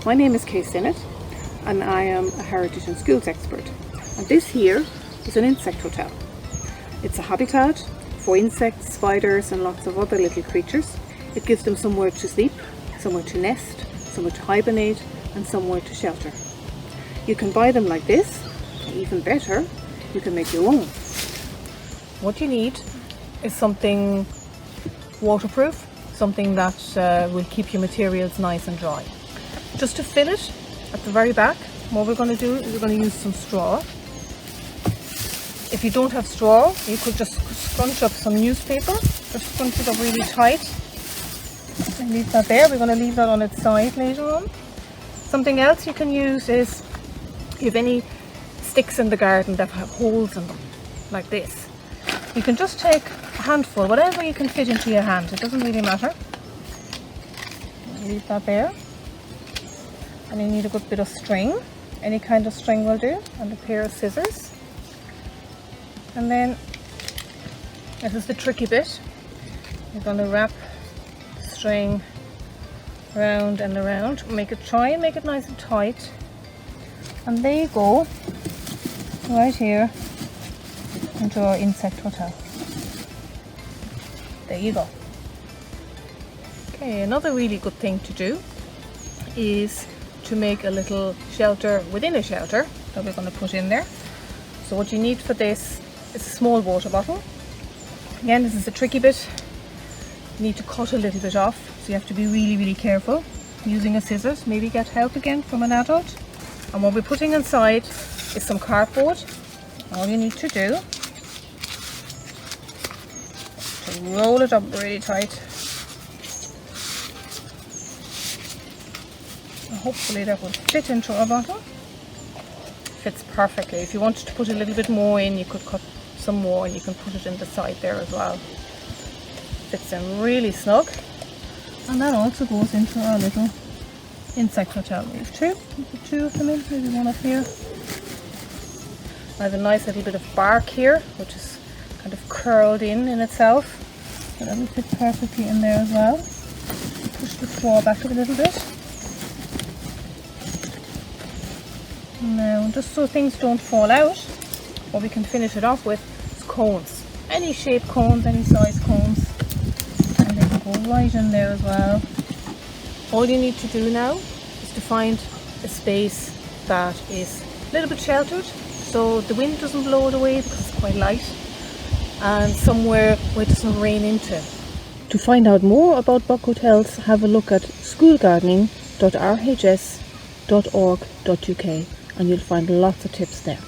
My name is Synott and I am a heritage and schools expert. And this here is an insect hotel. It's a habitat for insects, spiders and lots of other little creatures. It gives them somewhere to sleep, somewhere to nest, somewhere to hibernate and somewhere to shelter. You can buy them like this, or even better, you can make your own. What you need is something waterproof, something that will keep your materials nice and dry. Just to fill it at the very back, what we're going to do is we're going to use some straw. If you don't have straw, you could just scrunch up some newspaper, just scrunch it up really tight and leave that there. We're going to leave that on its side later on. Something else you can use is, if you have any sticks in the garden that have holes in them, like this, you can just take a handful, whatever you can fit into your hand, it doesn't really matter. Leave that there. And you need a good bit of string, any kind of string will do, and a pair of scissors. And then, this is the tricky bit, you're going to wrap the string round and around, try and make it nice and tight, and there you go, right here into our insect hotel. There you go. Okay, another really good thing to do is to make a little shelter within a shelter that we're going to put in there. So what you need for this is a small water bottle. Again, this is a tricky bit. You need to cut a little bit off, so you have to be really careful using a scissors. Maybe get help again from an adult. And what we're putting inside is some cardboard. All you need to do is to roll it up really tight. Hopefully that will fit into our bottle. Fits perfectly. If you wanted to put a little bit more in, you could cut some more and you can put it in the side there as well. Fits in really snug. And that also goes into our little insect hotel. We have two. We put two of them in, maybe one up here. I have a nice little bit of bark here, which is kind of curled in itself. So that will fit perfectly in there as well. Push the straw back a little bit. Now, just so things don't fall out, what we can finish it off with is cones. Any shape cones, any size cones. And they can go right in there as well. All you need to do now is to find a space that is a little bit sheltered, so the wind doesn't blow it away because it's quite light, and somewhere where it doesn't rain into. To find out more about bug hotels, have a look at schoolgardening.rhs.org.uk and you'll find lots of tips there.